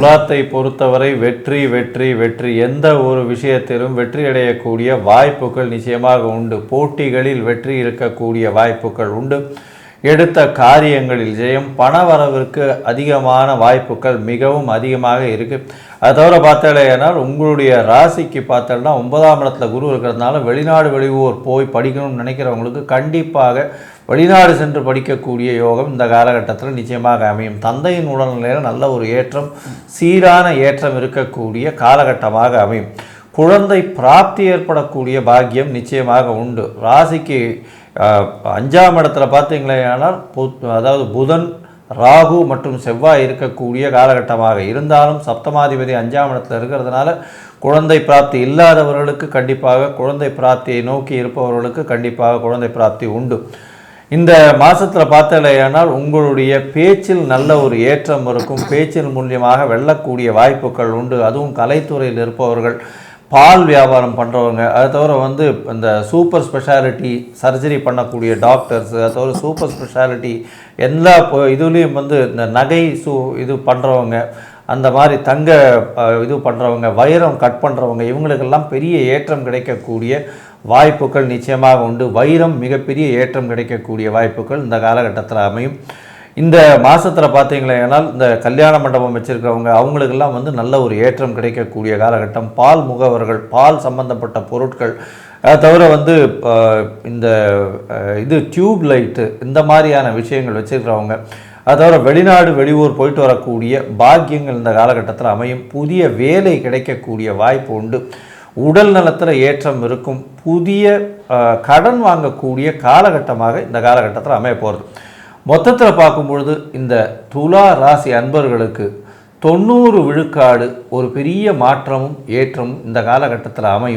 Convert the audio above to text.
துலாத்தை பொறுத்தவரை வெற்றி வெற்றி வெற்றி எந்த ஒரு விஷயத்திலும் வெற்றி அடையக்கூடிய வாய்ப்புகள் நிச்சயமாக உண்டு. போட்டிகளில் வெற்றி இருக்கக்கூடிய வாய்ப்புகள் உண்டு. எடுத்த காரியங்களில் ஜெயம், பணவரவிற்கு அதிகமான வாய்ப்புகள் மிகவும் அதிகமாக இருக்குது. அதை தவிர பார்த்தாலேனால் உங்களுடைய ராசிக்கு பார்த்தோம்னா 9ஆம் இடத்துல குரு இருக்கிறதுனால வெளிநாடு வெளியூர் போய் படிக்கணும்னு நினைக்கிறவங்களுக்கு கண்டிப்பாக வெளிநாடு சென்று படிக்கக்கூடிய யோகம் இந்த காலகட்டத்தில் நிச்சயமாக அமையும். தந்தையின் உடல்நிலையில் நல்ல ஒரு ஏற்றம், சீரான ஏற்றம் இருக்கக்கூடிய காலகட்டமாக அமையும். குழந்தை பிராப்தி ஏற்படக்கூடிய பாக்கியம் நிச்சயமாக உண்டு. ராசிக்கு 5ஆம் இடத்துல பார்த்தீங்களேனால் அதாவது புதன், ராகு மற்றும் செவ்வாய் இருக்கக்கூடிய காலகட்டமாக இருந்தாலும் சப்தமாதிபதி 5ஆம் இடத்துல இருக்கிறதுனால குழந்தை பிராப்தி இல்லாதவர்களுக்கு கண்டிப்பாக குழந்தை பிராப்தியை நோக்கி இருப்பவர்களுக்கு கண்டிப்பாக குழந்தை பிராப்தி உண்டு. இந்த மாதத்தில் பார்த்தலையானால் உங்களுடைய பேச்சில் நல்ல ஒரு ஏற்றம் இருக்கும். பேச்சின் மூலியமாக வெல்லக்கூடிய வாய்ப்புகள் உண்டு. அதுவும் கலைத்துறையில் இருப்பவர்கள், பால் வியாபாரம் பண்ணுறவங்க, அதை தவிர இந்த சூப்பர் ஸ்பெஷாலிட்டி சர்ஜரி பண்ணக்கூடிய டாக்டர்ஸ், அதை தவிர சூப்பர் ஸ்பெஷாலிட்டி எல்லா இதுலேயும் இந்த நகை இது பண்ணுறவங்க, அந்த மாதிரி தங்க இது பண்ணுறவங்க, வைரம் கட் பண்ணுறவங்க, இவங்களுக்கெல்லாம் பெரிய ஏற்றம் கிடைக்கக்கூடிய வாய்ப்புகள் நிச்சயமாக உண்டு. வைரம் மிகப்பெரிய ஏற்றம் கிடைக்கக்கூடிய வாய்ப்புகள் இந்த காலகட்டத்தில் அமையும். இந்த மாதத்தில் பார்த்தீங்களேனால் இந்த கல்யாண மண்டபம் வச்சுருக்கிறவங்க அவங்களுக்கெல்லாம் நல்ல ஒரு ஏற்றம் கிடைக்கக்கூடிய காலகட்டம். பால் முகவர்கள், பால் சம்பந்தப்பட்ட பொருட்கள், அதை தவிர இந்த டியூப் லைட்டு, இந்த மாதிரியான விஷயங்கள் வச்சுருக்கிறவங்க, அதை தவிர வெளிநாடு வெளியூர் போயிட்டு வரக்கூடிய பாக்கியங்கள் இந்த காலகட்டத்தில் அமையும். புதிய வேலை கிடைக்கக்கூடிய வாய்ப்பு உண்டு. உடல் நலத்தில் ஏற்றம் இருக்கும். புதிய கடன் வாங்கக்கூடிய காலகட்டமாக இந்த காலகட்டத்தில் அமைய போகிறது. மொத்தத்தில் பார்க்கும்பொழுது இந்த துலா ராசி அன்பர்களுக்கு 90 விழுக்காடு ஒரு பெரிய மாற்றமும் ஏற்றமும் இந்த காலகட்டத்தில் அமையும்.